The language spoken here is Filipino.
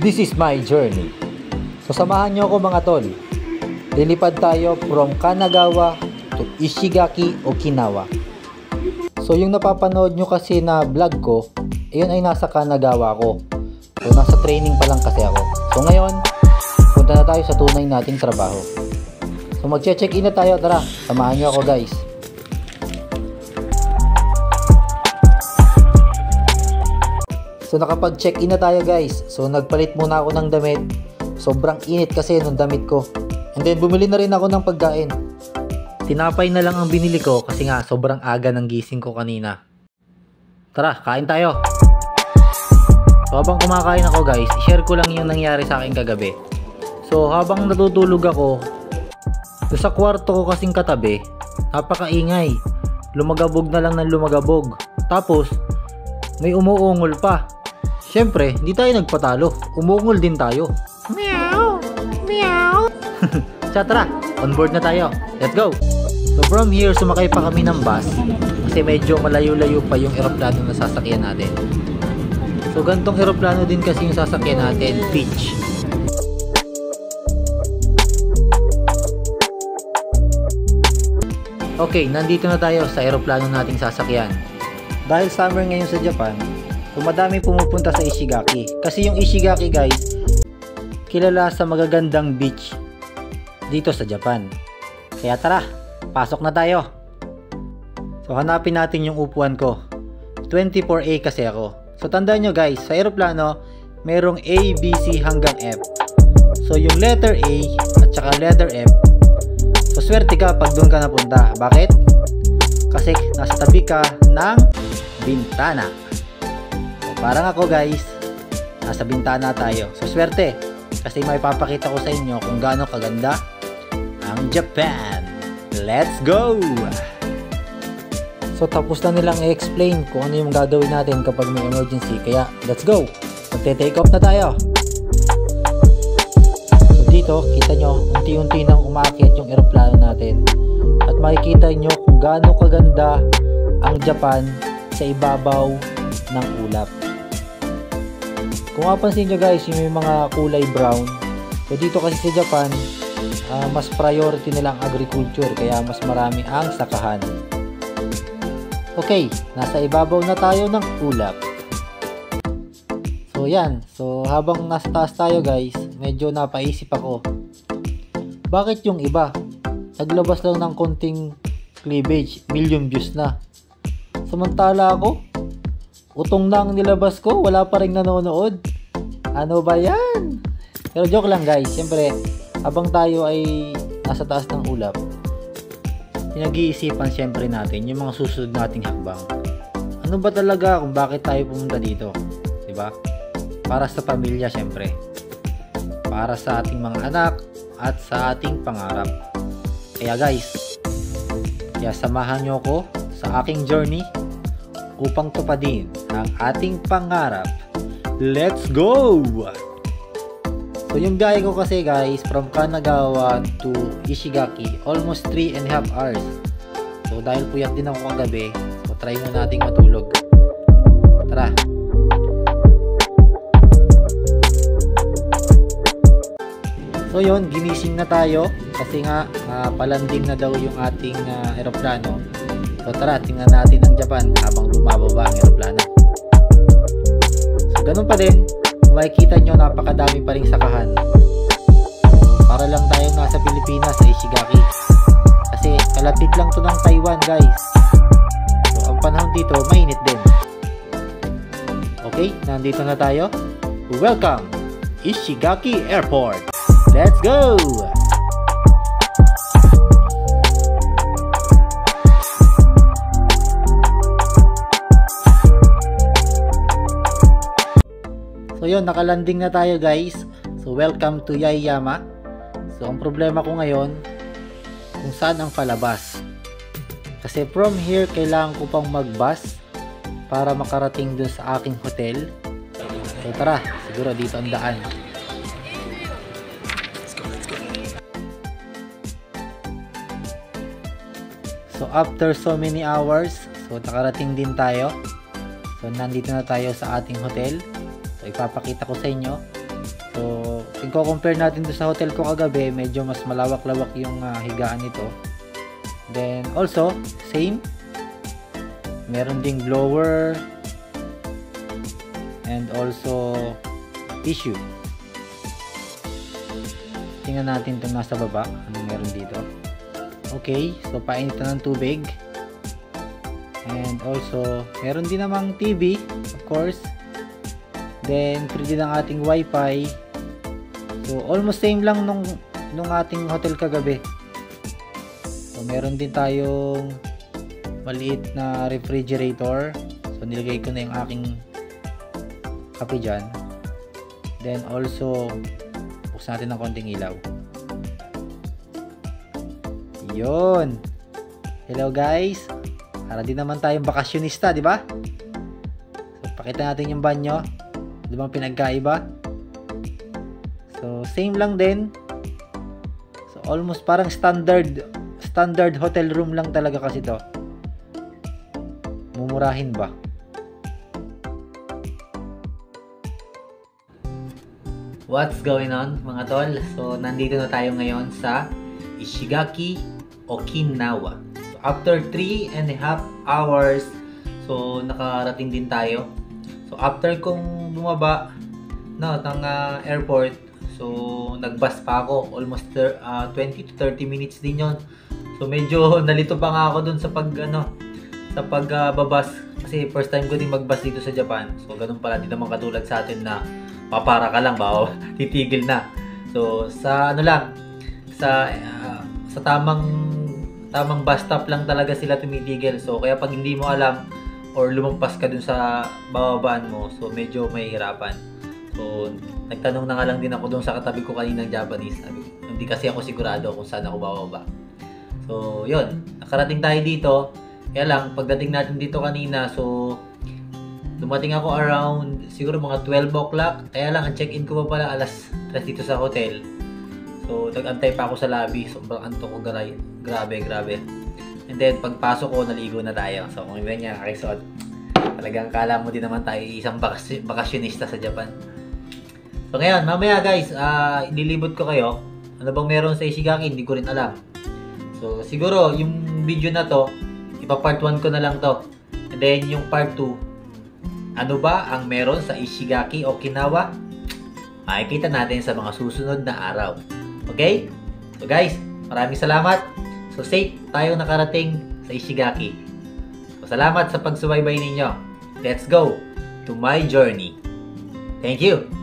This is my journey. So samahan nyo ako mga tol. Lilipad tayo from Kanagawa to Ishigaki, Okinawa. So yung napapanood nyo kasi na vlog ko, yun ay nasa Kanagawa ko. So nasa training pa lang kasi ako. So ngayon, punta na tayo sa tunay nating trabaho. So magche-check in na tayo, tara, samahan nyo ako guys. So nakapag-check in na tayo guys. So nagpalit muna ako ng damit. Sobrang init kasi nung damit ko. And then bumili na rin ako ng pagkain. Tinapay na lang ang binili ko kasi nga sobrang aga ng gising ko kanina. Tara, kain tayo. So habang kumakain ako guys, share ko lang yung nangyari sa akin kagabi. So habang natutulog ako, sa kwarto ko kasing katabi, napakaingay. Lumagabog na lang ng lumagabog. Tapos may umuungol pa. Siyempre, hindi tayo nagpatalo. Umungol din tayo. Meow! Meow! Tara, on board na tayo. Let's go! So from here, sumakay pa kami ng bus. Kasi medyo malayo-layo pa yung eroplano na sasakyan natin. So gantong eroplano din kasi yung sasakyan natin, Peach. Okay, nandito na tayo sa eroplano nating sasakyan. Dahil summer ngayon sa Japan, so madami pumupunta sa Ishigaki. Kasi yung Ishigaki guys, kilala sa magagandang beach dito sa Japan. Kaya tara, pasok na tayo. So hanapin natin yung upuan ko. 24A kasi ako. So tandaan nyo guys, sa eroplano, merong A, B, C hanggang F. So yung letter A at saka letter F, so swerte ka pag doon ka napunta. Bakit? Kasi nasa tabi ka ng bintana. So, parang ako guys, nasa bintana tayo. So swerte, kasi may papakita ko sa inyo kung gaano kaganda ang Japan. Let's go! So tapos na nilang i-explain kung ano yung gagawin natin kapag may emergency. Kaya let's go! Magte-take off na tayo. So dito, kita nyo, unti-unti nang umakyat yung eroplano natin. At makikita nyo kung gaano kaganda ang Japan sa ibabaw ng ulap. Kung mapansin nyo guys, yung may mga kulay brown. So dito kasi sa Japan, mas priority nilang agriculture, kaya mas marami ang sakahan. Okay, nasa ibabaw na tayo ng ulap. So yan, so habang nasa taas tayo guys, medyo napaisip ako. Bakit yung iba naglabas lang ng konting cleavage, million views na? Samantala ako, utong na ang nilabas ko, wala pa rin nanonood. Ano ba yan? Pero joke lang guys, siyempre habang tayo ay nasa taas ng ulap, pinag-iisipan siyempre natin yung mga susunod nating hakbang. Ano ba talaga kung bakit tayo pumunta dito? Diba? Para sa pamilya siyempre. Para sa ating mga anak at sa ating pangarap. Kaya guys, samahan nyo ako sa aking journey upang tupadin ang ating pangarap. Let's go! So yung biyahe ko kasi guys, from Kanagawa to Ishigaki, almost 3.5 hours. So dahil puyat din ako kagabi, so try mo nating matulog. Tara! So yun, ginising na tayo kasi nga palanding na daw yung ating eroplano. So tara, tingnan natin ang Japan habang bumababa ang eroplano. So ganun pa din, makikita nyo napakadami pa ring sakahan. Para lang tayong nasa Pilipinas sa Ishigaki. Kasi kalapit lang to ng Taiwan guys. So ang panahon dito mainit din. Okay, nandito na tayo. Welcome Ishigaki Airport. Let's go! So yun, nakalanding na tayo guys. So welcome to Yaeyama. So ang problema ko ngayon, kung saan ang palabas. Kasi from here, kailangan ko pang mag-bus para makarating dun sa aking hotel. So tara, siguro dito ang daan. So after so many hours, so nakarating din tayo. So nandito na tayo sa ating hotel. So So ipapakita ko sa inyo. So kung compare natin doon sa hotel ko kagabi, medyo mas malawak-lawak yung higaan nito. Then also, same. Meron ding blower and also tissue. Tingnan natin itong nasa baba. Anong meron dito? Okay, so painitan ng tubig. And also, meron din namang TV, of course. Then, free din ang ating wifi. So, almost same lang nung ating hotel kagabi. So, meron din tayong maliit na refrigerator. So, nilagay ko na yung aking kape dyan. Then, also, buksan natin ng konting ilaw. Yun. Hello guys. Para din naman tayong bakasyonista, di ba? So, pakita natin yung banyo. Di ba pinagkaiba? So, same lang din. So, almost parang standard hotel room lang talaga kasi to. Mumurahin ba? What's going on mga tol? So, nandito na tayo ngayon sa Ishigaki, Okinawa. So, after 3.5 hours, so, nakarating din tayo. So, after kong bumaba ng airport, so, nag-bus pa ako. Almost 20 to 30 minutes din yon. So, medyo nalito pa nga ako dun sa pagbabas. Kasi first time ko din mag-bus dito sa Japan. So, ganun pala. Di naman katulad sa atin na papara ka lang ba? Titigil na. So, sa tamang bus stop lang talaga sila tumitigil. So, kaya pag hindi mo alam or lumampas ka dun sa bababaan mo, so medyo mahihirapan. So, nagtanong na nga lang din ako dun sa katabi ko kaninang Japanese. Hindi kasi ako sigurado kung saan ako bababa. So, yun. Nakarating tayo dito. Kaya lang, pagdating natin dito kanina, so, dumating ako around siguro mga 12 o'clock. Kaya lang, ang check-in ko pa pala alas 3 dito sa hotel. So, nag-antay pa ako sa lobby. Sobrang antok ko, grabe. And then, pagpasok ko, naligo na tayo. So, kung iba niya, kakisuot. Talagang kala mo din naman tayo isang bakasyonista sa Japan. So, ngayon, mamaya guys, ililibot ko kayo. Ano bang meron sa Ishigaki? Hindi ko rin alam. So, siguro, yung video na to, ipa-part 1 ko na lang to. And then, yung part 2, ano ba ang meron sa Ishigaki, Okinawa? Makikita natin sa mga susunod na araw. Okay? So guys, maraming salamat. So safe tayo nakarating sa Ishigaki. So salamat sa pagsubaybay ninyo. Let's go to my journey. Thank you.